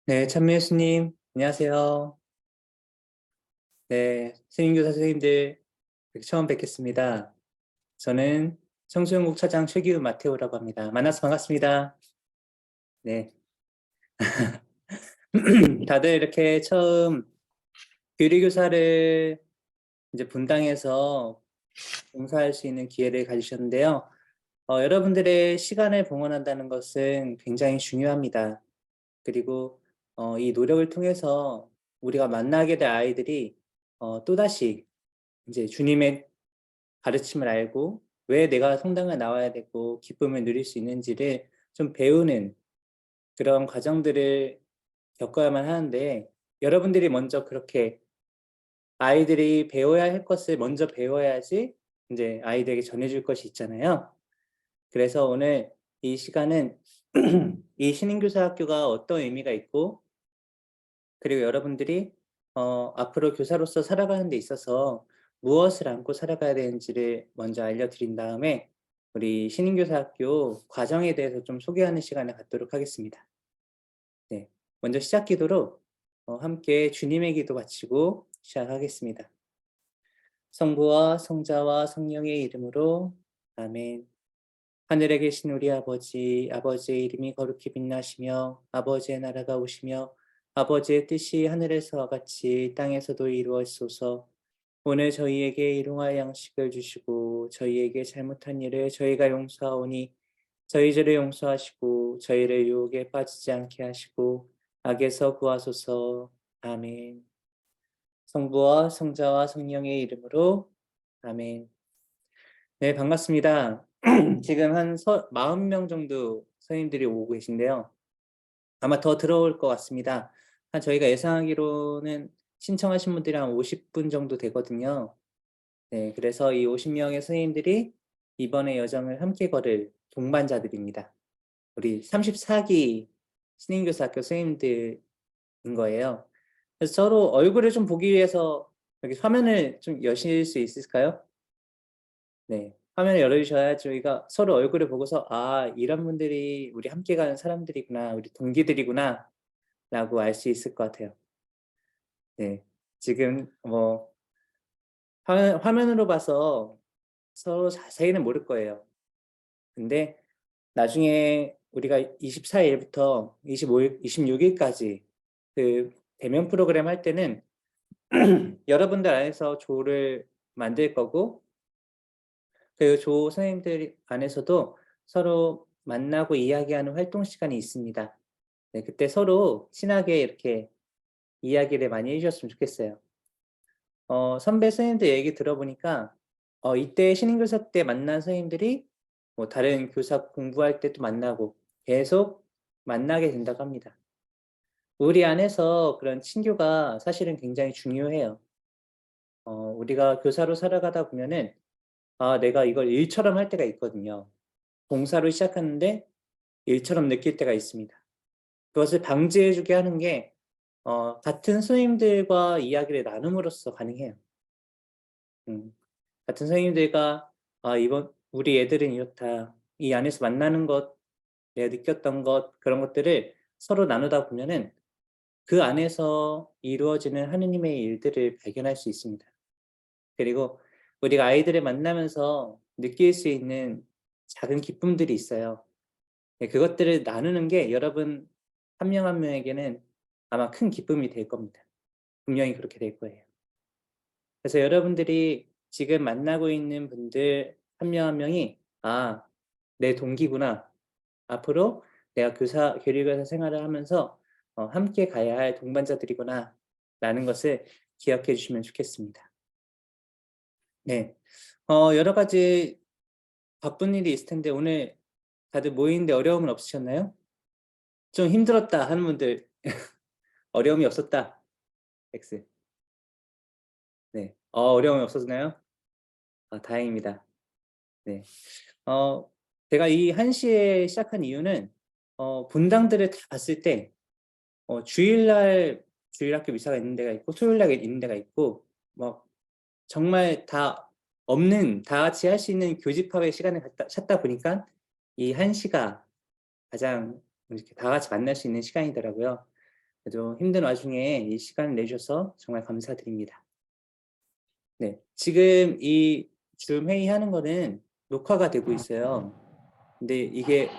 네, 찬미 교수님, 안녕하세요. 네, 선임교사 선생님들, 이렇게 처음 뵙겠습니다. 저는 청소년국 차장 최기우 마테오라고 합니다. 만나서 반갑습니다. 네, 다들 이렇게 처음 교리교사를 이제 분당에서 봉사할 수 있는 기회를 가지셨는데요. 여러분들의 시간을 봉헌한다는 것은 굉장히 중요합니다. 그리고 이 노력을 통해서 우리가 만나게 될 아이들이 또다시 이제 주님의 가르침을 알고 왜 내가 성당에 나와야 되고 기쁨을 누릴 수 있는지를 좀 배우는 그런 과정들을 겪어야만 하는데, 여러분들이 먼저 그렇게 아이들이 배워야 할 것을 먼저 배워야지 이제 아이들에게 전해줄 것이 있잖아요. 그래서 오늘 이 시간은 이 신인교사 학교가 어떤 의미가 있고, 그리고 여러분들이 앞으로 교사로서 살아가는 데 있어서 무엇을 안고 살아가야 되는지를 먼저 알려드린 다음에 우리 신인교사학교 과정에 대해서 좀 소개하는 시간을 갖도록 하겠습니다. 네, 먼저 시작 기도로 함께 주님의 기도 바치고 시작하겠습니다. 성부와 성자와 성령의 이름으로 아멘. 하늘에 계신 우리 아버지, 아버지의 이름이 거룩히 빛나시며 아버지의 나라가 오시며 아버지의 뜻이 하늘에서와 같이 땅에서도 이루어지소서. 오늘 저희에게 일용할 양식을 주시고 저희에게 잘못한 일을 저희가 용서하오니 저희 죄를 용서하시고 저희를 유혹에 빠지지 않게 하시고 악에서 구하소서. 아멘. 성부와 성자와 성령의 이름으로 아멘. 네, 반갑습니다. 지금 한 40명 정도 선생님들이 오고 계신데요. 아마 더 들어올 것 같습니다. 저희가 예상하기로는 신청하신 분들이 한 50분 정도 되거든요. 네, 그래서 이 50명의 선생님들이 이번에 여정을 함께 걸을 동반자들입니다. 우리 34기 신인교사학교 선생님들인 거예요. 그래서 서로 얼굴을 좀 보기 위해서 여기 화면을 좀 여실 수 있을까요? 네. 화면을 열어주셔야 저희가 서로 얼굴을 보고서, 아, 이런 분들이 우리 함께 가는 사람들이구나, 우리 동기들이구나, 라고 알 수 있을 것 같아요. 네. 지금 화면으로 봐서 서로 자세히는 모를 거예요. 근데 나중에 우리가 24일부터 25일, 26일까지 그 대면 프로그램 할 때는 여러분들 안에서 조를 만들 거고, 그 조 선생님들 안에서도 서로 만나고 이야기하는 활동 시간이 있습니다. 네, 그때 서로 친하게 이렇게 이야기를 많이 해 주셨으면 좋겠어요. 선배 선생님들 얘기 들어보니까 이때 신인교사 때 만난 선생님들이 뭐 다른 교사 공부할 때도 만나고 계속 만나게 된다고 합니다. 우리 안에서 그런 친교가 사실은 굉장히 중요해요. 우리가 교사로 살아가다 보면은 내가 이걸 일처럼 할 때가 있거든요. 봉사로 시작하는데 일처럼 느낄 때가 있습니다. 그것을 방지해 주게 하는 게 같은 선생님들과 이야기를 나눔으로써 가능해요. 같은 선생님들과 이번 우리 애들은 이렇다. 이 안에서 만나는 것, 내가 느꼈던 것, 그런 것들을 서로 나누다 보면은 그 안에서 이루어지는 하느님의 일들을 발견할 수 있습니다. 그리고 우리가 아이들을 만나면서 느낄 수 있는 작은 기쁨들이 있어요. 네, 그것들을 나누는 게 여러분 한 명 한 명에게는 아마 큰 기쁨이 될 겁니다. 분명히 그렇게 될 거예요. 그래서 여러분들이 지금 만나고 있는 분들 한 명 한 명이 '아, 내 동기구나. 앞으로 내가 교리교사 생활을 하면서 함께 가야 할 동반자들이구나.'라는 것을 기억해 주시면 좋겠습니다. 네. 여러 가지 바쁜 일이 있을 텐데 오늘 다들 모이는데 어려움은 없으셨나요? 좀 힘들었다 하는 분들 어려움이 없었다. X. 네. 어려움이 없었나요? 다행입니다. 네. 어 제가 이 1 시에 시작한 이유는 분당들을 다 봤을 때 주일날 주일학교 미사가 있는 데가 있고 토요일 날 있는 데가 있고 뭐 정말 다 같이 할 수 있는 교집합의 시간을 찾다 보니까 이 1 시가 가장 이렇게 다 같이 만날 수 있는 시간이더라고요. 그래도 힘든 와중에 이 시간을 내주셔서 정말 감사드립니다. 네, 지금 이 줌 회의하는 거는 녹화가 되고 있어요. 근데 이게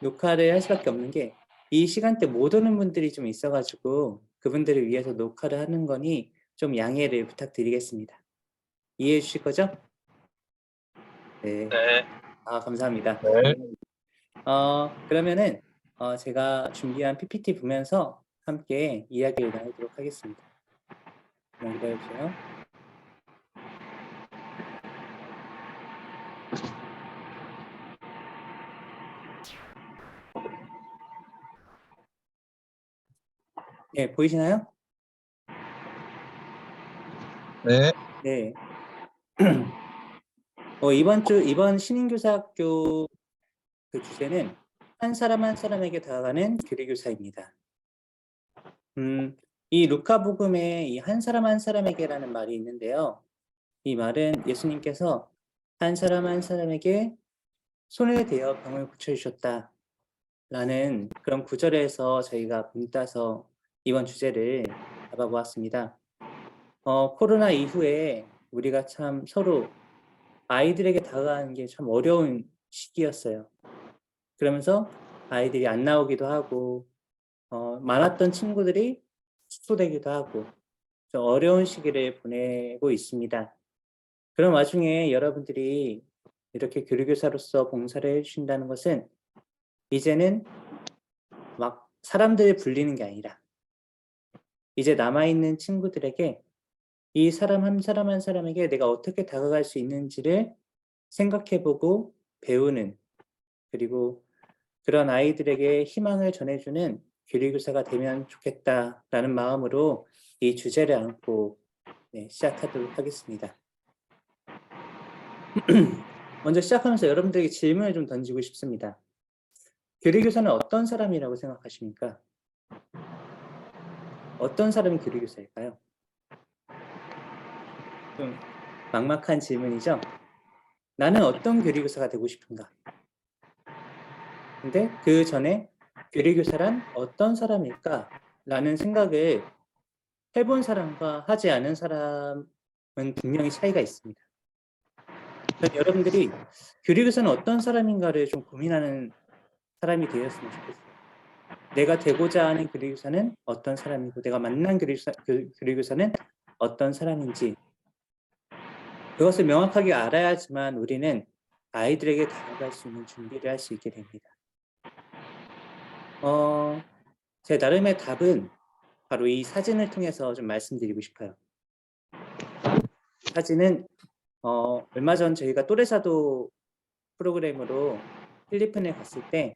녹화를 할 수밖에 없는 게 이 시간대 못 오는 분들이 좀 있어 가지고 그분들을 위해서 녹화를 하는 거니 좀 양해를 부탁드리겠습니다. 이해해 주실 거죠? 네. 네. 감사합니다. 네. 그러면은 제가 준비한 PPT 보면서 함께 이야기를 나누도록 하겠습니다. 잠깐만 기다려 주세요. 네, 보이시나요? 네. 네. 이번 신인교사학교 그 주제는 한 사람 한 사람에게 다가가는 교리교사입니다. 이 루카복음에 이 한 사람 한 사람에게라는 말이 있는데요. 이 말은 예수님께서 한 사람 한 사람에게 손을 대어 병을 고쳐주셨다라는 그런 구절에서 저희가 본따서 이번 주제를 잡아보았습니다. 코로나 이후에 우리가 참 서로 아이들에게 다가가는 게 참 어려운 시기였어요. 그러면서 아이들이 안 나오기도 하고 많았던 친구들이 축소되기도 하고 좀 어려운 시기를 보내고 있습니다. 그런 와중에 여러분들이 이렇게 교류교사로서 봉사를 해주신다는 것은 이제는 막 사람들을 불리는 게 아니라 이제 남아있는 친구들에게 이 사람 한 사람 한 사람에게 내가 어떻게 다가갈 수 있는지를 생각해보고 배우는, 그리고 그런 아이들에게 희망을 전해주는 교류교사가 되면 좋겠다라는 마음으로 이 주제를 안고 시작하도록 하겠습니다. 먼저 시작하면서 여러분들에게 질문을 좀 던지고 싶습니다. 교류교사는 어떤 사람이라고 생각하십니까? 어떤 사람이 교류교사일까요? 좀 막막한 질문이죠? 나는 어떤 교류교사가 되고 싶은가? 근데 그 전에 교류교사란 어떤 사람일까? 라는 생각을 해본 사람과 하지 않은 사람은 분명히 차이가 있습니다. 여러분들이 교류교사는 어떤 사람인가를 좀 고민하는 사람이 되었으면 좋겠어요. 내가 되고자 하는 교류교사는 어떤 사람이고 내가 만난 교류교사는 어떤 사람인지 그것을 명확하게 알아야지만 우리는 아이들에게 다가갈 수 있는 준비를 할 수 있게 됩니다. 제 나름의 답은 바로 이 사진을 통해서 좀 말씀드리고 싶어요. 이 사진은 얼마 전 저희가 또래사도 프로그램으로 필리핀에 갔을 때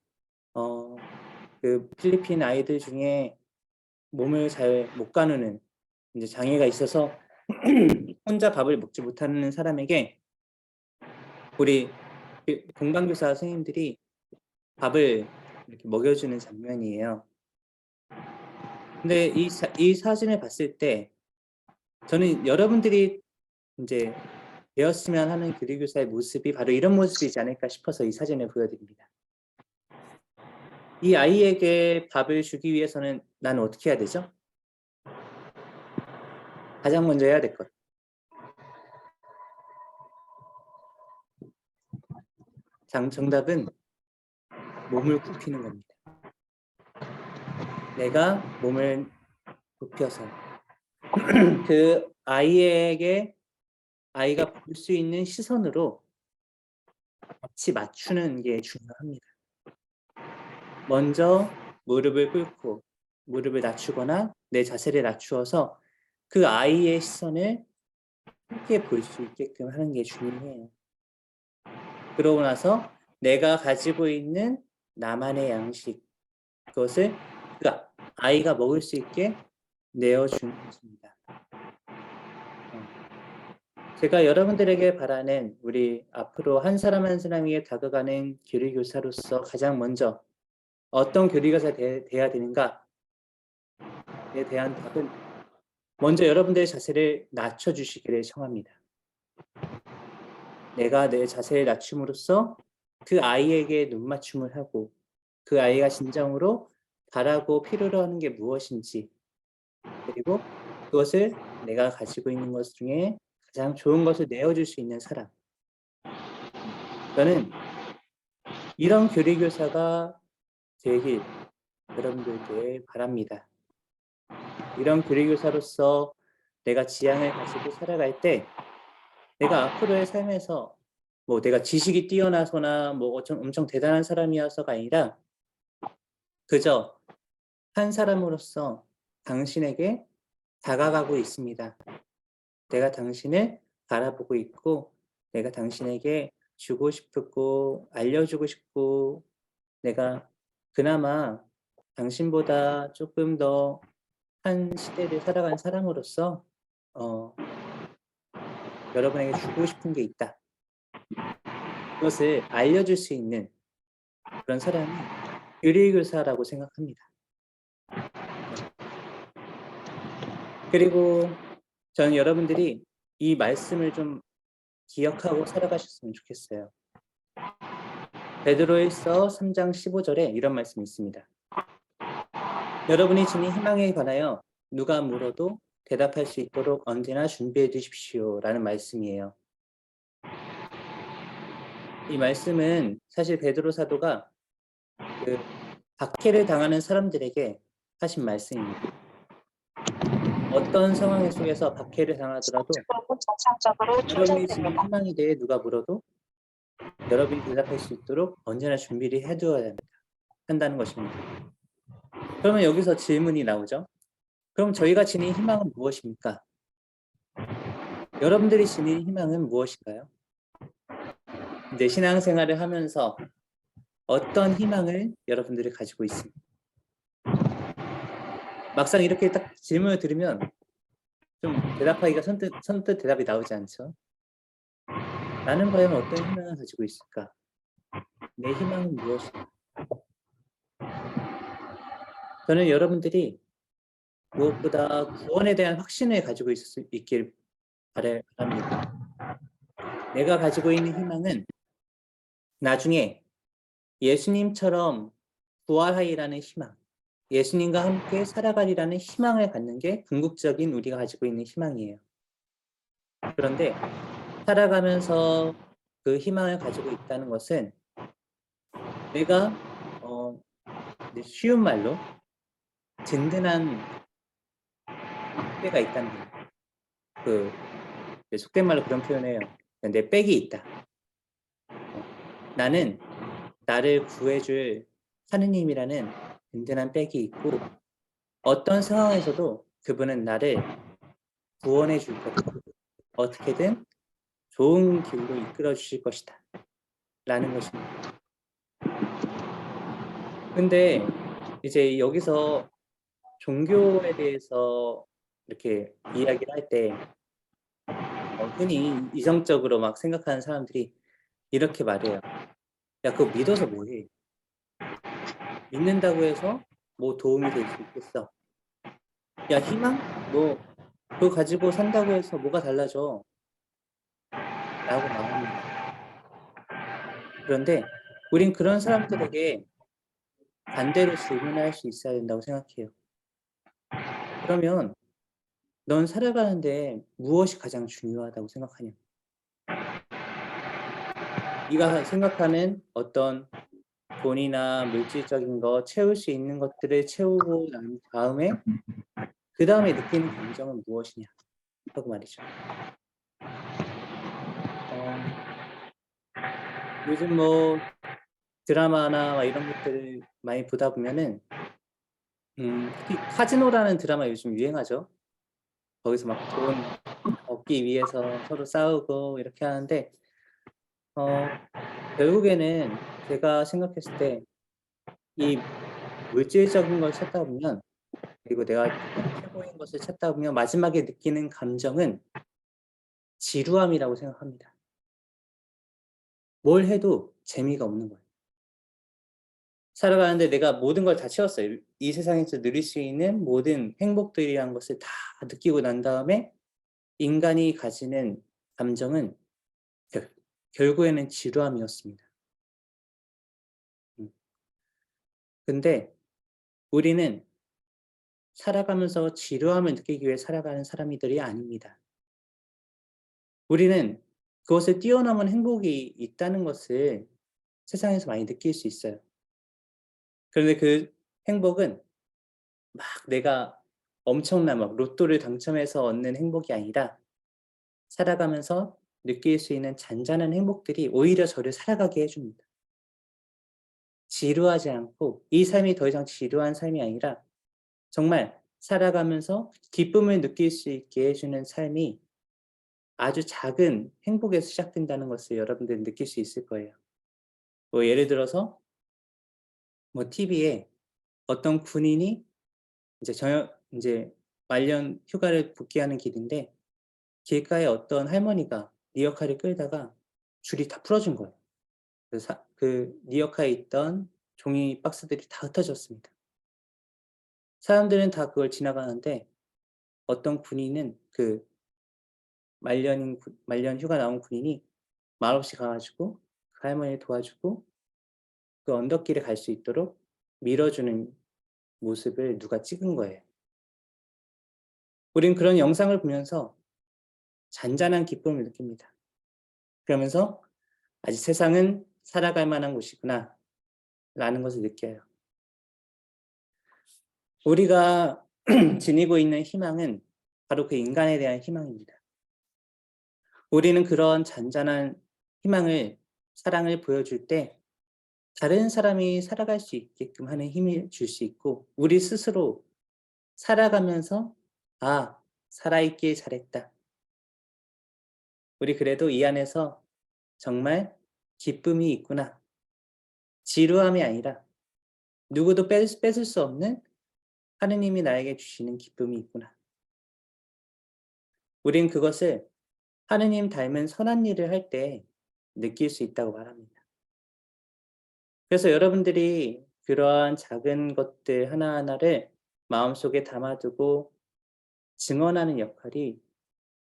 그 필리핀 아이들 중에 몸을 잘 못 가누는 이제 장애가 있어서 혼자 밥을 먹지 못하는 사람에게 우리 공강교사 선생님들이 밥을 이렇게 먹여주는 장면이에요. 근데 이 사진을 봤을 때 저는 여러분들이 이제 되었으면 하는 교류교사의 모습이 바로 이런 모습이지 않을까 싶어서 이 사진을 보여드립니다. 이 아이에게 밥을 주기 위해서는 나는 어떻게 해야 되죠? 가장 먼저 해야 될 것. 정답은 몸을 굽히는 겁니다. 내가 몸을 굽혀서 그 아이에게 아이가 볼 수 있는 시선으로 같이 맞추는 게 중요합니다. 먼저 무릎을 꿇고 무릎을 낮추거나 내 자세를 낮추어서 그 아이의 시선을 함께 볼 수 있게끔 하는 게 중요해요. 그러고 나서 내가 가지고 있는 나만의 양식, 그것을 그 아이가 먹을 수 있게 내어주는 것입니다. 제가 여러분들에게 바라는 우리 앞으로 한 사람 한 사람에게 다가가는 교류교사로서 가장 먼저 어떤 교류교사가 돼야 되는가에 대한 답은 먼저 여러분들의 자세를 낮춰주시기를 청합니다. 내가 내 자세를 낮춤으로써 그 아이에게 눈맞춤을 하고 그 아이가 진정으로 바라고 필요로 하는 게 무엇인지 그리고 그것을 내가 가지고 있는 것 중에 가장 좋은 것을 내어줄 수 있는 사람. 저는 이런 교리교사가 되길 여러분들께 바랍니다. 이런 교리교사로서 내가 지향을 가지고 살아갈 때 내가 앞으로의 삶에서 뭐 내가 지식이 뛰어나거나 뭐 엄청 대단한 사람이어서가 아니라 그저 한 사람으로서 당신에게 다가가고 있습니다. 내가 당신을 바라보고 있고 내가 당신에게 주고 싶고 알려주고 싶고 내가 그나마 당신보다 조금 더 한 시대를 살아간 사람으로서 어 여러분에게 주고 싶은 게 있다. 그것을 알려줄 수 있는 그런 사람이 교리교사라고 생각합니다. 네. 그리고 저는 여러분들이 이 말씀을 좀 기억하고 살아가셨으면 좋겠어요. 베드로일서 3장 15절에 이런 말씀이 있습니다. 여러분이 지닌 희망에 관하여 누가 물어도 대답할 수 있도록 언제나 준비해 두십시오라는 말씀이에요. 이 말씀은 사실 베드로 사도가 그 박해를 당하는 사람들에게 하신 말씀입니다. 어떤 상황 속에서 박해를 당하더라도 여러분이 지닌 희망에 대해 누가 물어도 여러분이 대답할 수 있도록 언제나 준비를 해두어야 한다는 것입니다. 그러면 여기서 질문이 나오죠. 그럼 저희가 지닌 희망은 무엇입니까? 여러분들이 지닌 희망은 무엇인가요? 이제 신앙생활을 하면서 어떤 희망을 여러분들이 가지고 있습니까? 막상 이렇게 딱 질문을 들으면 좀 대답하기가 선뜻 대답이 나오지 않죠. 나는 과연 어떤 희망을 가지고 있을까? 내 희망은 무엇일까? 저는 여러분들이 무엇보다 구원에 대한 확신을 가지고 있길 바랍니다. 내가 가지고 있는 희망은 나중에 예수님처럼 부활하리라는 희망, 예수님과 함께 살아가리라는 희망을 갖는 게 궁극적인 우리가 가지고 있는 희망이에요. 그런데 살아가면서 그 희망을 가지고 있다는 것은 내가 쉬운 말로 든든한 때가 있다는 거예요. 속된 말로 그런 표현을 해요. 내 백이 있다. 나는 나를 구해줄 하느님이라는 든든한 백이 있고 어떤 상황에서도 그분은 나를 구원해 줄 거다. 어떻게든 좋은 길로 이끌어 주실 것이다. 라는 것입니다. 근데 이제 여기서 종교에 대해서 이렇게 이야기를 할 때 흔히 이성적으로 막 생각하는 사람들이 이렇게 말해요. 야, 그거 믿어서 뭐 해? 믿는다고 해서 뭐 도움이 될 수 있겠어? 야, 희망? 너 그거 가지고 산다고 해서 뭐가 달라져? 라고 말합니다. 그런데 우린 그런 사람들에게 반대로 질문을 할 수 있어야 된다고 생각해요. 그러면 넌 살아가는데 무엇이 가장 중요하다고 생각하냐? 네가 생각하는 어떤 돈이나 물질적인 거 채울 수 있는 것들을 채우고 난 다음에 그다음에 느끼는 감정은 무엇이냐 하고 말이죠. 요즘 뭐 드라마나 막 이런 것들을 많이 보다 보면은 특히 카지노라는 드라마 요즘 유행하죠. 거기서 막 돈 얻기 위해서 서로 싸우고 이렇게 하는데 결국에는 제가 생각했을 때 이 물질적인 걸 찾다 보면 그리고 내가 최고인 것을 찾다 보면 마지막에 느끼는 감정은 지루함이라고 생각합니다. 뭘 해도 재미가 없는 거예요. 살아가는데 내가 모든 걸 다 채웠어요. 이 세상에서 누릴 수 있는 모든 행복들이란 것을 다 느끼고 난 다음에 인간이 가지는 감정은 결국에는 지루함이었습니다. 근데 우리는 살아가면서 지루함을 느끼기 위해 살아가는 사람들이 아닙니다. 우리는 그것을 뛰어넘은 행복이 있다는 것을 세상에서 많이 느낄 수 있어요. 그런데 그 행복은 막 내가 엄청난 막 로또를 당첨해서 얻는 행복이 아니라 살아가면서 느낄 수 있는 잔잔한 행복들이 오히려 저를 살아가게 해 줍니다. 지루하지 않고 이 삶이 더 이상 지루한 삶이 아니라 정말 살아가면서 기쁨을 느낄 수 있게 해 주는 삶이 아주 작은 행복에서 시작된다는 것을 여러분들은 느낄 수 있을 거예요. 뭐 예를 들어서 뭐 TV에 어떤 군인이 이제 말년 휴가를 복귀하는 길인데 길가에 어떤 할머니가 리어카를 끌다가 줄이 다 부러진 거예요. 그 리어카에 있던 종이 박스들이 다 흩어졌습니다. 사람들은 다 그걸 지나가는데 어떤 군인은 말년 휴가 나온 군인이 말없이 가 가지고 그 할머니를 도와주고 그 언덕길에 갈 수 있도록 밀어주는 모습을 누가 찍은 거예요. 우린 그런 영상을 보면서 잔잔한 기쁨을 느낍니다. 그러면서 '아직 세상은 살아갈 만한 곳이구나.'라는 것을 느껴요. 우리가 지니고 있는 희망은 바로 그 인간에 대한 희망입니다. 우리는 그런 잔잔한 희망을 사랑을 보여줄 때 다른 사람이 살아갈 수 있게끔 하는 힘을 줄 수 있고 우리 스스로 살아가면서 '아 살아있길 잘했다. 우리 그래도 이 안에서 정말 기쁨이 있구나. 지루함이 아니라 누구도 뺏을 수 없는 하느님이 나에게 주시는 기쁨이 있구나.' 우린 그것을 하느님 닮은 선한 일을 할 때 느낄 수 있다고 말합니다. 그래서 여러분들이 그러한 작은 것들 하나하나를 마음속에 담아두고 증언하는 역할이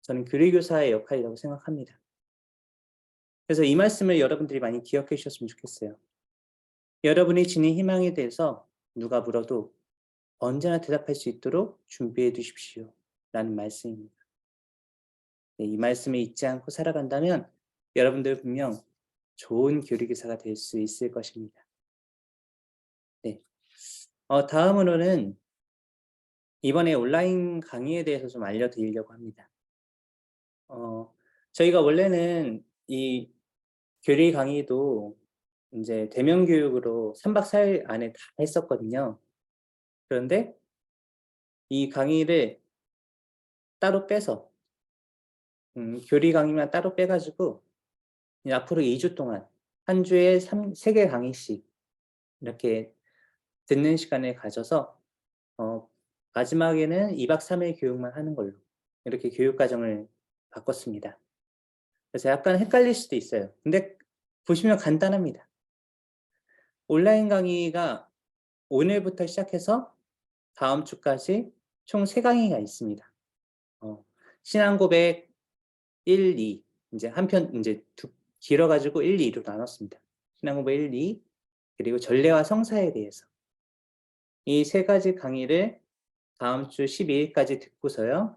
저는 교리교사의 역할이라고 생각합니다. 그래서 이 말씀을 여러분들이 많이 기억해 주셨으면 좋겠어요. 여러분이 지닌 희망에 대해서 누가 물어도 언제나 대답할 수 있도록 준비해 두십시오. 라는 말씀입니다. 네, 이 말씀을 잊지 않고 살아간다면 여러분들 분명 좋은 교리교사가 될 수 있을 것입니다. 네. 다음으로는 이번에 온라인 강의에 대해서 좀 알려드리려고 합니다. 저희가 원래는 이 교리 강의도 인제 대면 교육으로 3박 4일 안에 다 했었거든요. 그런데 이 강의를 따로 빼서 교리 강의만 따로 빼 가지고 이제 앞으로 2주 동안 한 주에 3개 강의씩 이렇게 듣는 시간을 가져서 어 마지막에는 2박 3일 교육만 하는 걸로 이렇게 교육 과정을 바꿨습니다. 그래서 약간 헷갈릴 수도 있어요. 근데 보시면 간단합니다. 온라인 강의가 오늘부터 시작해서 다음 주까지 총 3 강의가 있습니다. 신앙 고백 1, 2 인제 한 편 인제 길어 가지고 1, 2로 나눴습니다. 신앙 고백 1, 2 그리고 전례와 성사에 대해서 이 3 가지 강의를 다음 주 12 일까지 듣고서요.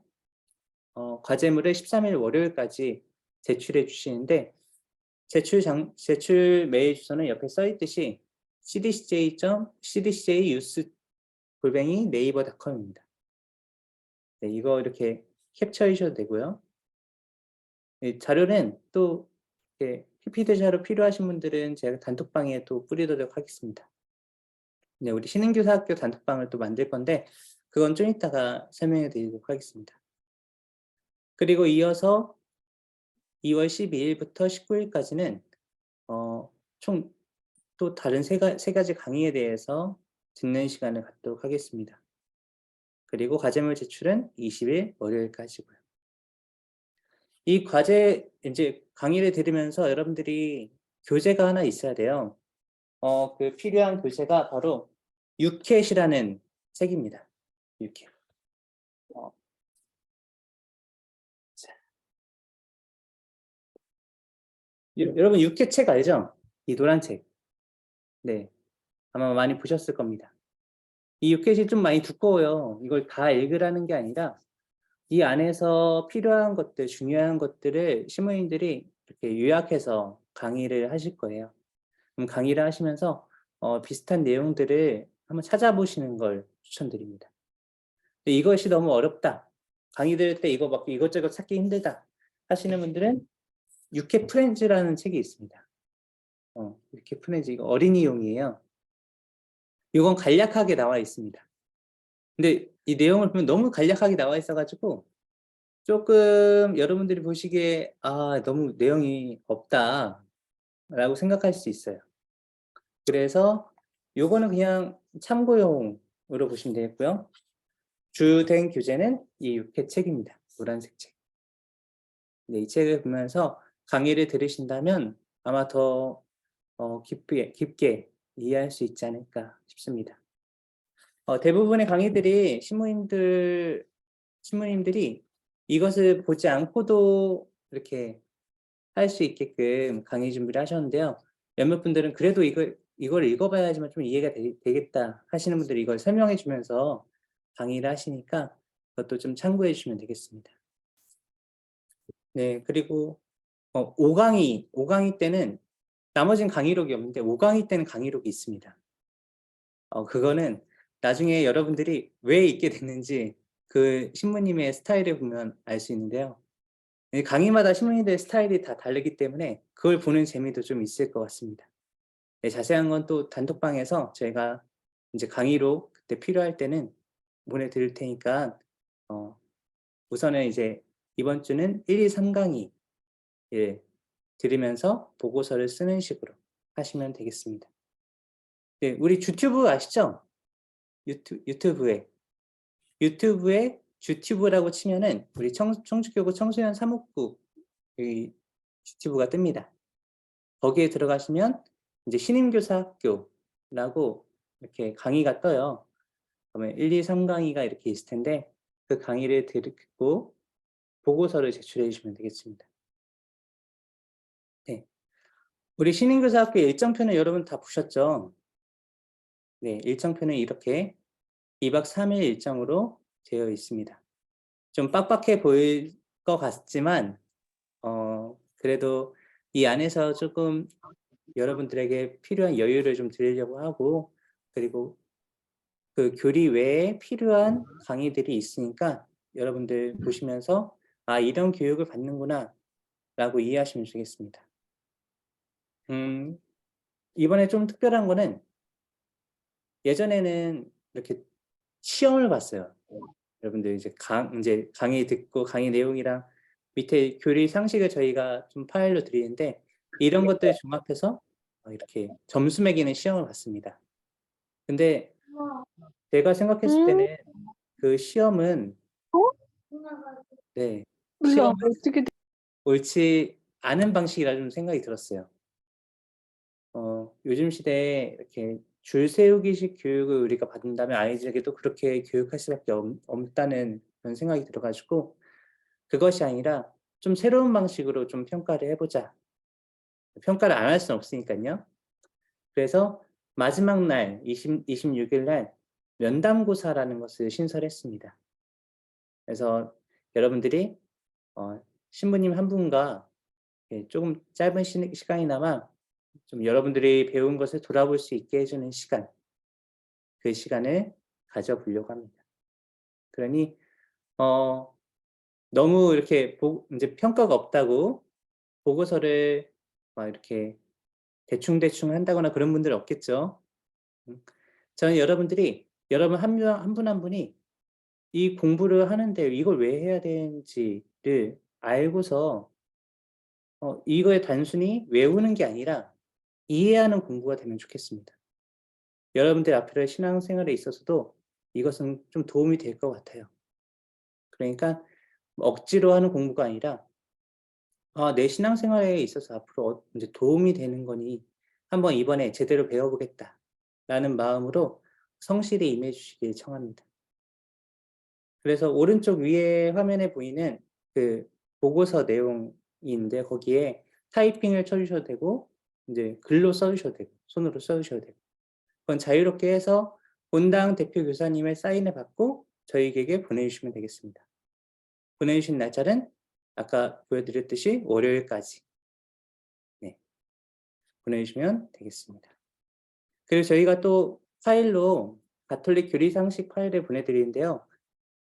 과제물을 13일 월요일까지 제출해 주시는데 제출 메일 주소는 옆에 써 있듯이 cdcj.cdcjnews@naver.com입니다. 네, 이거 이렇게 캡처해 주셔도 되고요. 이 자료는 또 이렇게 PPT 자료 필요하신 분들은 제가 단톡방에 또 뿌리도록 하겠습니다. 네, 우리 신흥교사학교 단톡방을 또 만들 건데 그건 좀 이따가 설명해 드리도록 하겠습니다. 그리고 이어서 2월 12 일부터 19 일까지는 총 또 다른 세 가지 강의에 대해서 듣는 시간을 갖도록 하겠습니다. 그리고 과제물 제출은 20일 월요일까지고요. 이 과제 인제 강의를 들으면서 여러분들이 교재가 하나 있어야 돼요. 그 필요한 교재가 바로 유캣이라는 책입니다. 유캣. 어 자 여러분 유캣 책 알죠? 이 노란 책. 네. 아마 많이 보셨을 겁니다. 이 유켓이 좀 많이 두꺼워요. 이걸 다 읽으라는 게 아니라 이 안에서 필요한 것들, 중요한 것들을 신부님들이 이렇게 요약해서 강의를 하실 거예요. 그럼 강의를 하시면서 비슷한 내용들을 한번 찾아보시는 걸 추천드립니다. 근데 이것이 너무 어렵다. 강의 들을 때 이거 막 이것저것 찾기 힘들다 하시는 분들은 유캐 프렌즈라는 책이 있습니다. 유캐 프렌즈 이거 어린이용이에요. 이건 간략하게 나와 있습니다. 근데 이 내용을 보면 너무 간략하게 나와 있어가지고 조금 여러분들이 보시기에 너무 내용이 없다라고 생각할 수 있어요. 그래서 요거는 그냥 참고용으로 보시면 되겠고요. 주된 교재는 이 6회 책입니다. 노란색 책. 네, 이 책을 보면서 강의를 들으신다면 아마 더 깊게 이해할 수 있지 않을까 싶습니다. 대부분의 강의들이 신부님들이 이것을 보지 않고도 이렇게 할 수 있게끔 강의 준비를 하셨는데요. 몇몇 분들은 그래도 이걸 읽어봐야지만 좀 이해가 되겠다 하시는 분들이 이걸 설명해 주면서 강의를 하시니까 그것도 좀 참고해 주시면 되겠습니다. 네, 그리고 5강의 때는 나머지는 강의록이 없는데 5강의 때는 강의록이 있습니다. 그거는 나중에 여러분들이 왜 있게 됐는지 그 신부님의 스타일을 보면 알 수 있는데요. 강의마다 신부님들의 스타일이 다 다르기 때문에 그걸 보는 재미도 좀 있을 것 같습니다. 네, 자세한 건 또 단톡방에서 저희가 이제 강의로 그때 필요할 때는 보내드릴 테니까 우선은 이제 이번 주는 1, 2, 3강의 들으면서 보고서를 쓰는 식으로 하시면 되겠습니다. 네, 우리 주튜브 아시죠? 유튜브에 주튜브라고 치면은 우리 청주교구 청소년 사목국 유튜브가 뜹니다. 거기에 들어가시면 이제 신임교사학교라고 이렇게 강의가 떠요. 그러면 1, 2, 3강의가 이렇게 있을 텐데 그 강의를 듣고 보고서를 제출해 주시면 되겠습니다. 네. 우리 신임교사학교 일정표는 여러분 다 보셨죠? 네, 일정표는 이렇게 2박 3일 일정으로 되어 있습니다. 좀 빡빡해 보일 것 같지만 그래도 이 안에서 조금 여러분들에게 필요한 여유를 좀 드리려고 하고 그리고 그 교리 외에 필요한 강의들이 있으니까 여러분들 보시면서 이런 교육을 받는구나 라고 이해하시면 되겠습니다. 이번에 좀 특별한 거는 예전에는 이렇게 시험을 봤어요. 여러분들 이제 강의 듣고 강의 내용이랑 밑에 교리 상식을 저희가 좀 파일로 드리는데 이런 것들 종합해서 이렇게 점수 매기는 시험을 봤습니다. 근데 제가 생각했을 때는 그 시험은 네, 몰라, 시험은 어떻게 옳지 않은 방식이라 좀 생각이 들었어요. 요즘 시대에 이렇게 줄 세우기식 교육을 우리가 받는다면 아이들에게도 그렇게 교육할 수밖에 없다는 그런 생각이 들어가지고 그것이 아니라 좀 새로운 방식으로 좀 평가를 해보자. 평가를 안 할 수는 없으니까요. 그래서 마지막 날 26일 날 면담고사라는 것을 신설했습니다. 그래서 여러분들이 신부님 한 분과 조금 짧은 시간이나마 좀 여러분들이 배운 것을 돌아볼 수 있게 해주는 시간, 그 시간을 가져보려고 합니다. 그러니 너무 이렇게 이제 평가가 없다고 보고서를 막 이렇게 대충 한다거나 그런 분들 없겠죠. 저는 여러분 한 분 한 분이 이 공부를 하는데 이걸 왜 해야 되는지를 알고서 이거에 단순히 외우는 게 아니라 이해하는 공부가 되면 좋겠습니다. 여러분들 앞으로의 신앙생활에 있어서도 이것은 좀 도움이 될 것 같아요. 그러니까 억지로 하는 공부가 아니라 내 신앙생활에 있어서 앞으로 이제 도움이 되는 거니 한번 이번에 제대로 배워보겠다라는 마음으로 성실히 임해 주시길 청합니다. 그래서 오른쪽 위에 화면에 보이는 그 보고서 내용인데 거기에 타이핑을 쳐주셔도 되고 이제 글로 써주셔도 되고 손으로 써주셔도 되고 그건 자유롭게 해서 본당 대표 교사님의 사인을 받고 저희에게 보내주시면 되겠습니다. 보내주신 날짜는 아까 보여드렸듯이 월요일까지 네, 보내주시면 되겠습니다. 그리고 저희가 또 파일로 가톨릭 교리 상식 파일을 보내드리는데요.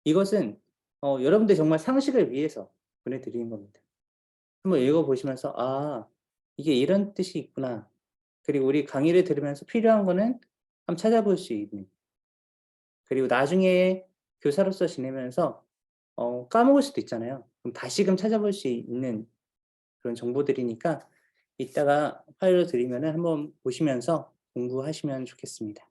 이것은 여러분들 정말 상식을 위해서 보내드리는 겁니다. 한번 읽어보시면서 아 이게 이런 뜻이 있구나. 그리고 우리 강의를 들으면서 필요한 거는 한번 찾아볼 수 있는. 그리고 나중에 교사로서 지내면서 까먹을 수도 있잖아요. 그럼 다시금 찾아볼 수 있는 그런 정보들이니까 이따가 파일로 드리면은 한번 보시면서 공부하시면 좋겠습니다.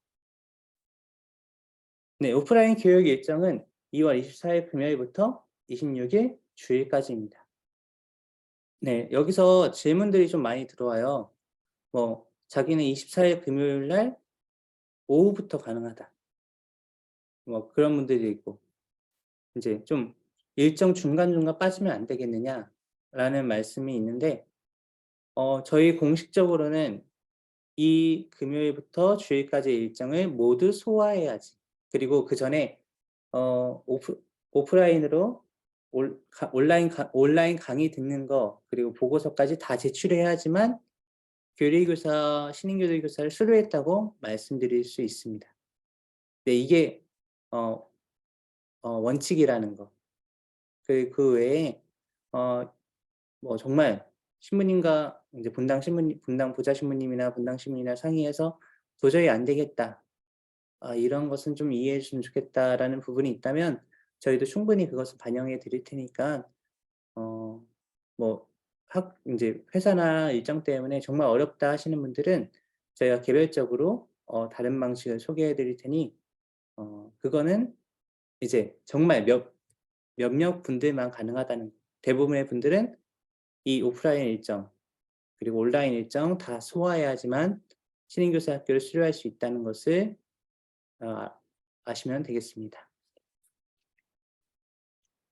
네, 오프라인 교육 일정은 2월 24일 금요일부터 26일 주일까지입니다. 네, 여기서 질문들이 좀 많이 들어와요. 뭐 자기는 24일 금요일 날 오후부터 가능하다. 뭐 그런 분들이 있고 이제 좀 일정 중간중간 빠지면 안 되겠느냐라는 말씀이 있는데 저희 공식적으로는 이 금요일부터 주일까지 일정을 모두 소화해야지. 그리고 그전에 오프라인으로 온라인 강의 듣는 거 그리고 보고서까지 다 제출해야지만 교리교사, 신인교리교사를 수료했다고 말씀드릴 수 있습니다. 네, 이게 어 원칙이라는 거. 그 외에 뭐 정말 신부님과 이제 분당 보좌 신부님이나 분당 신부님이나 상의해서 '도저히 안 되겠다. 아 이런 것은 좀 이해해 줬으면 좋겠다.'라는 부분이 있다면 저희도 충분히 그것을 반영해 드릴 테니까 어 뭐 인제 회사나 일정 때문에 정말 어렵다 하시는 분들은 저희가 개별적으로 다른 방식을 소개해 드릴 테니 그거는 이제 정말 몇몇 분들만 가능하다는 대부분의 분들은 이 오프라인 일정 그리고 온라인 일정 다 소화해야지만 신인교사 학교를 수료할 수 있다는 것을 어 아시면 되겠습니다.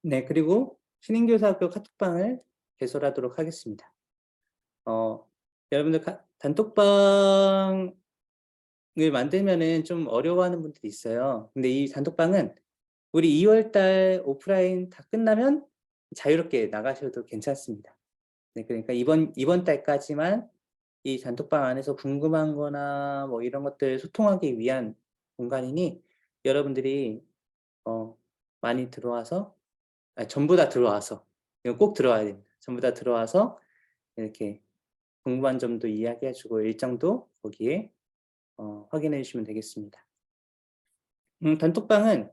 네, 그리고 신인교사 학교 카톡방을 개설하도록 하겠습니다. 어 여러분들 단톡방을 만들면은 좀 어려워하는 분들이 있어요. 근데 이 단톡방은 우리 2월 달 오프라인 다 끝나면 자유롭게 나가셔도 괜찮습니다. 네, 그러니까 이번 달까지만 이 단톡방 안에서 궁금한 거나 뭐 이런 것들 소통하기 위한 공간이니 여러분들이 어 많이 들어와서 전부 다 들어와서 이거 꼭 들어와야 됩니다. 전부 다 들어와서 이렇게 궁금한 점도 이야기해 주고 일정도 거기에 확인해 주시면 되겠습니다. 단톡방은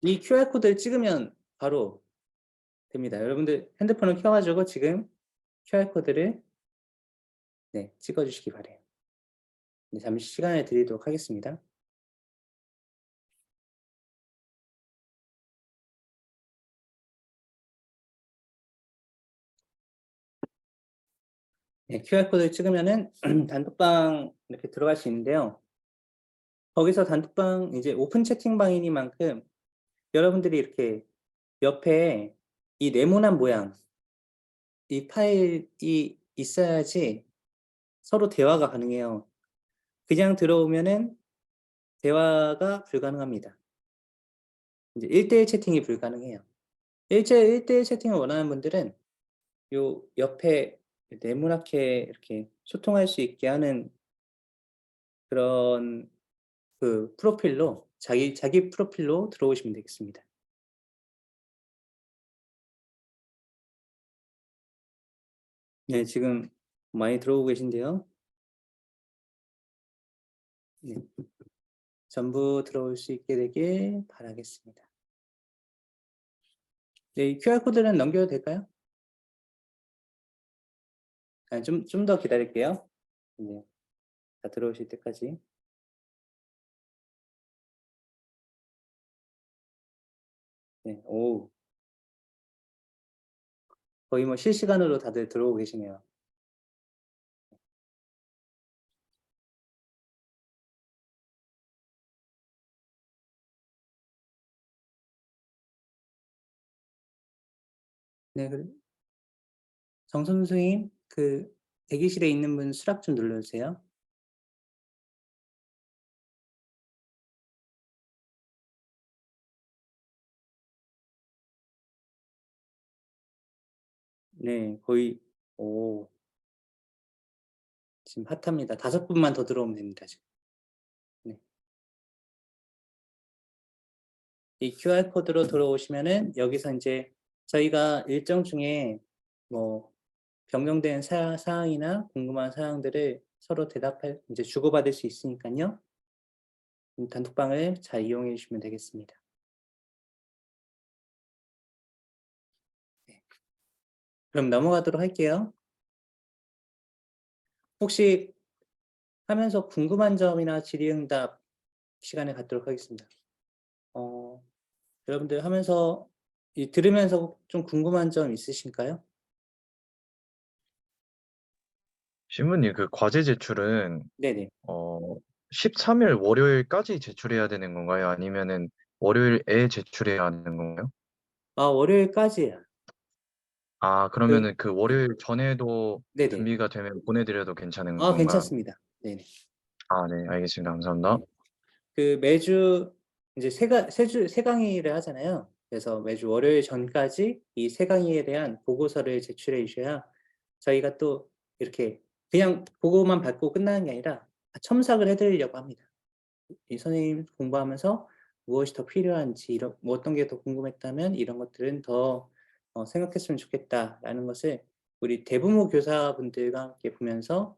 이 QR 코드를 찍으면 바로 됩니다. 여러분들 핸드폰을 켜 가지고 지금 QR 코드를 네 찍어 주시기 바라요. 네, 잠시 시간을 드리도록 하겠습니다. 네, QR 코드를 찍으면은 단톡방 이렇게 들어갈 수 있는데요. 거기서 단톡방 이제 오픈 채팅방이니만큼 여러분들이 이렇게 옆에 이 네모난 모양 이 파일이 있어야지 서로 대화가 가능해요. 그냥 들어오면은 대화가 불가능합니다. 이제 1대1 채팅이 불가능해요. 1대1 채팅을 원하는 분들은 요 옆에 네모나게 이렇게 소통할 수 있게 하는 그런 그 프로필로 자기 프로필로 들어오시면 되겠습니다. 네, 지금 많이 들어오고 계신데요. 네. 전부 들어올 수 있게 되길 바라겠습니다. 네, 이 QR 코드는 넘겨도 될까요? 좀 더 기다릴게요. 네. 다 들어오실 때까지. 네. 오, 거의 뭐 실시간으로 다들 들어오고 계시네요. 네, 정선 선생님 그 대기실에 있는 분 수락 좀 눌러 주세요. 네. 거의 오 지금 핫합니다. 5 분만 더 들어오면 됩니다 지금. 네. 이 QR 코드로 들어오시면은 여기서 인제 저희가 일정 중에 뭐 변경된 사항이나 궁금한 사항들을 서로 대답할 인제 주고받을 수 있으니깐요. 단톡방을 잘 이용해 주시면 되겠습니다. 네. 그럼 넘어가도록 할게요. 혹시 하면서 궁금한 점이나 질의응답 시간을 갖도록 하겠습니다. 어 여러분들 하면서 들으면서 좀 궁금한 점 있으신가요? 신부님 그 과제 제출은 네네. 어 13일 월요일까지 제출해야 되는 건가요? 아니면은 월요일에 제출해야 하는 건가요? 아 월요일까지야. 아 그 그러면은 그 월요일 전에도 네네. 준비가 되면 보내 드려도 괜찮은 아 건가요? 괜찮습니다. 네네. 아 네 알겠습니다. 감사합니다. 네. 그 매주 인제 세 강의를 하잖아요. 그래서 매주 월요일 전까지 이 세 강의에 대한 보고서를 제출해 주셔야 저희가 또 이렇게 그냥 보고만 받고 끝나는 게 아니라 첨삭을 해 드리려고 합니다. 이 선생님 공부하면서 무엇이 더 필요한지 이런 뭐 어떤 게 더 궁금했다면 이런 것들은 더 생각했으면 좋겠다라는 것을 우리 대부모 교사분들과 함께 보면서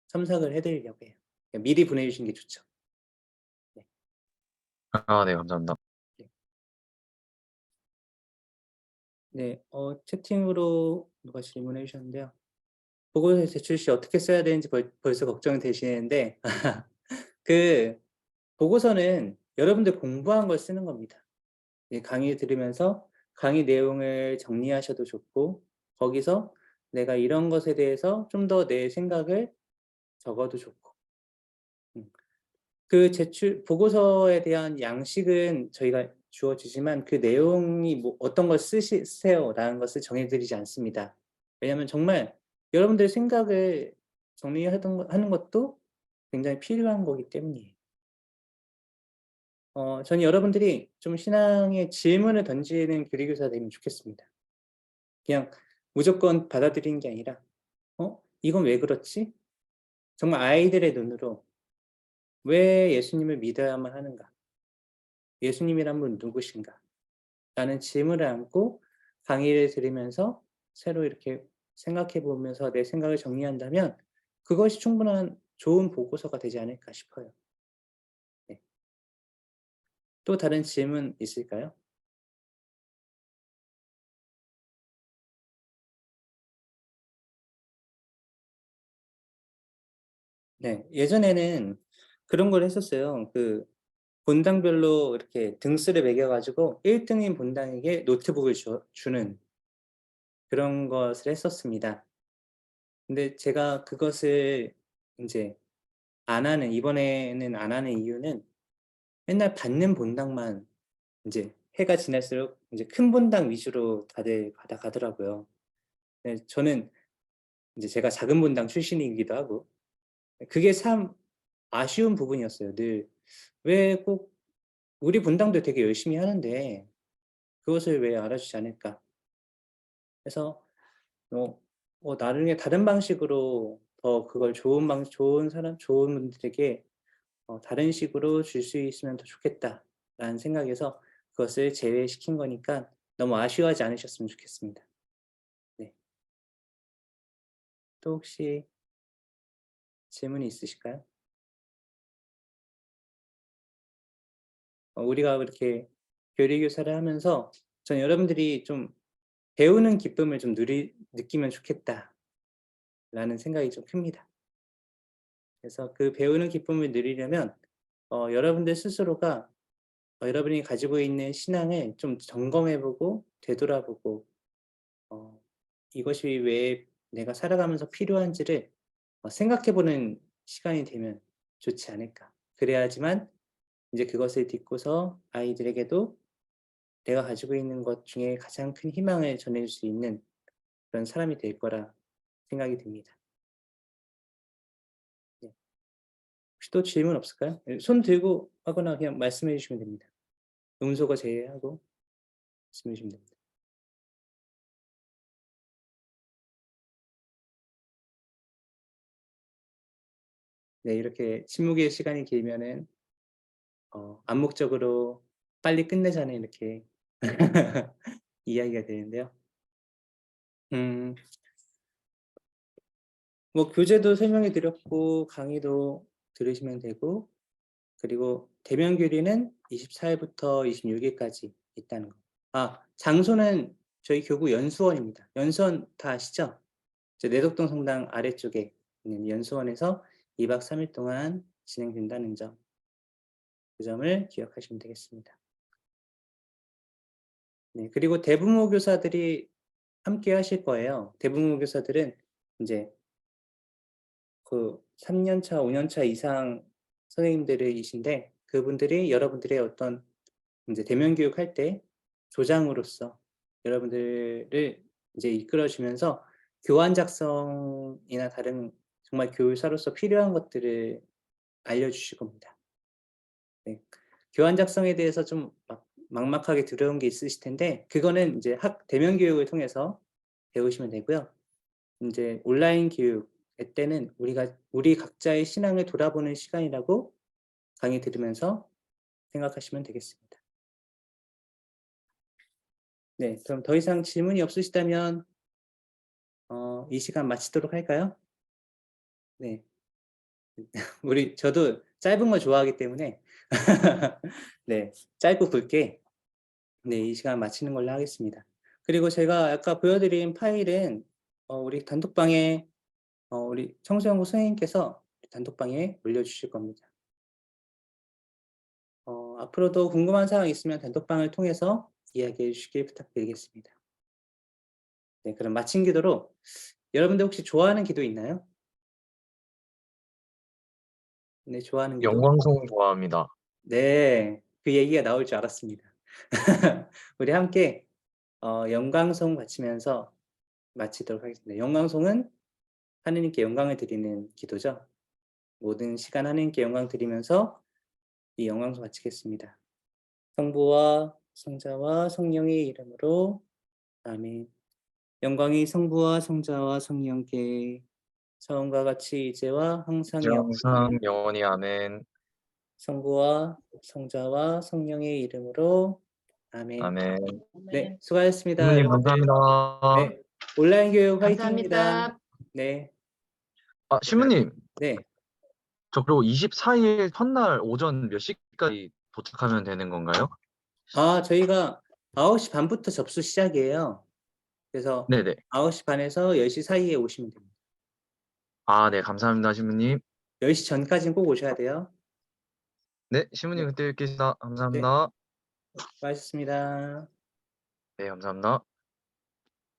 첨삭을 해 드리려고 해요. 미리 보내 주시는 게 좋죠. 네. 아 네 감사합니다. 네. 네. 채팅으로 누가 질문해 주셨는데요. 보고서 제출 시 어떻게 써야 되는지 벌써 걱정이 되시는데 그 보고서는 여러분들 공부한 걸 쓰는 겁니다. 이 강의 들으면서 강의 내용을 정리하셔도 좋고 거기서 내가 이런 것에 대해서 좀 더 내 생각을 적어도 좋고 음. 그 제출 보고서에 대한 양식은 저희가 주어지지만 그 내용이 뭐 "어떤 걸 쓰세요."라는 것을 정해 드리지 않습니다. 왜냐하면 정말 여러분들의 생각을 하는 것도 굉장히 필요한 거기 때문이에요. 저는 여러분들이 좀 신앙에 질문을 던지는 교리교사가 되면 좋겠습니다. 그냥 무조건 받아들이는 게 아니라 '어 이건 왜 그렇지?' 정말 아이들의 눈으로 '왜 예수님을 믿어야만 하는가? 예수님이란 분 누구신가?' 라는 질문을 안고 강의를 들으면서 새로 이렇게 생각해 보면서 내 생각을 정리한다면 그것이 충분한 좋은 보고서가 되지 않을까 싶어요. 네. 또 다른 질문 있을까요? 네. 예전에는 그런 걸 했었어요. 그 본당별로 이렇게 등수를 매겨 가지고 1 등인 본당에게 노트북을 주는 그런 것을 했었습니다. 근데 제가 그것을 인제 이번에는 안 하는 이유는 맨날 받는 본당만 인제 해가 지날수록 인제 큰 본당 위주로 다들 받아가더라고요. 네 저는 인제 제가 작은 본당 출신이기도 하고 그게 참 아쉬운 부분이었어요 늘. 왜 꼭 우리 본당도 되게 열심히 하는데 그것을 왜 알아주지 않을까. 그래서 어 나중에 다른 방식으로 더 그걸 좋은 분들에게 '다른 식으로 줄 수 있으면 더 좋겠다.'라는 생각에서 그것을 제외시킨 거니까 너무 아쉬워하지 않으셨으면 좋겠습니다. 네. 또 혹시 질문이 있으실까요? 우리가 이렇게 교리 교사를 하면서 전 여러분들이 좀 '배우는 기쁨을 좀 느끼면 좋겠다.'라는 생각이 좀 큽니다. 그래서 그 배우는 기쁨을 누리려면 여러분들 스스로가 여러분이 가지고 있는 신앙을 좀 점검해 보고 되돌아보고 어 이것이 왜 내가 살아가면서 필요한지를 생각해 보는 시간이 되면 좋지 않을까. 그래야지만 이제 그것을 딛고서 아이들에게도 내가 가지고 있는 것 중에 가장 큰 희망을 전해줄 수 있는 그런 사람이 될 거라 생각이 듭니다. 네. 혹시 또 질문 없을까요? 예 손 들고 하거나 그냥 말씀해 주시면 됩니다. 음소거 제외하고 말씀해 주시면 됩니다. 네, 이렇게 침묵의 시간이 길면은 암묵적으로 빨리 끝내자는 이렇게 이야기가 되는데요. 음 뭐 교재도 설명해 드렸고 강의도 들으시면 되고, 그리고 대면 교리는 24 일부터 26 일까지 있다는 거. 장소는 저희 교구 연수원입니다. 연수원 다 아시죠? 내덕동 성당 아래쪽에 있는 연수원에서 2박 3일 동안 진행된다는 점, 그 점을 기억하시면 되겠습니다. 네, 그리고 대부모 교사들이 함께 하실 거예요. 대부모 교사들은 인제 그 3년 차, 5년 차 이상 선생님들이신데, 그분들이 여러분들의 어떤 인제 대면 교육할 때 조장으로서 여러분들을 인제 이끌어 주면서 교환 작성이나 다른 정말 교사로서 필요한 것들을 알려 주실 겁니다. 네. 교환 작성에 대해서 좀 막막하게 두려운 게 있으실 텐데, 그거는 인제 대면 교육을 통해서 배우시면 되고요. 인제 온라인 교육의 때는 우리 각자의 신앙을 돌아보는 시간이라고 강의 들으면서 생각하시면 되겠습니다. 네. 그럼 더 이상 질문이 없으시다면 이 시간 마치도록 할까요? 네. 저도 짧은 거 좋아하기 때문에 네, 짧고 굵게 네, 이 시간 마치는 걸로 하겠습니다. 그리고 제가 아까 보여 드린 파일은 우리 단톡방에 우리 청소년부 선생님께서 단톡방에 올려주실 겁니다. 앞으로도 궁금한 사항 있으면 단톡방을 통해서 이야기해 주시길 부탁드리겠습니다. 네, 그럼 마친 기도로, 여러분들 혹시 좋아하는 기도 있나요? 네, 좋아하는 기도? 영광송 좋아합니다. 네. 그 얘기가 나올 줄 알았습니다. 우리 함께 영광송 바치면서 마치도록 하겠습니다. 영광송은 하느님께 영광을 드리는 기도죠. 모든 시간 하느님께 영광 드리면서 이 영광송 바치겠습니다. 성부와 성자와 성령의 이름으로 아멘. 영광이 성부와 성자와 성령께 처음과 같이 이제와 항상 이제 영원히. 항상 영원히 아멘. 성부와 성자와 성령의 이름으로 아멘. 아멘. 네, 수고하셨습니다, 신부님 여러분들. 감사합니다. 네, 온라인 교육 화이팅입니다. 감사합니다. 네, 신부님, 네. 저 그리고 24일 첫날 오전 몇 시까지 도착하면 되는 건가요? 저희가 9시 반부터 접수 시작이에요. 그래서 네네. 9시 반에서 10시 사이에 오시면 됩니다. 네, 감사합니다, 신부님. 10시 전까지는 꼭 오셔야 돼요. 네, 신부님 네, 그때 뵙겠습니다. 네, 감사합니다. 수고하셨습니다. 네, 감사합니다.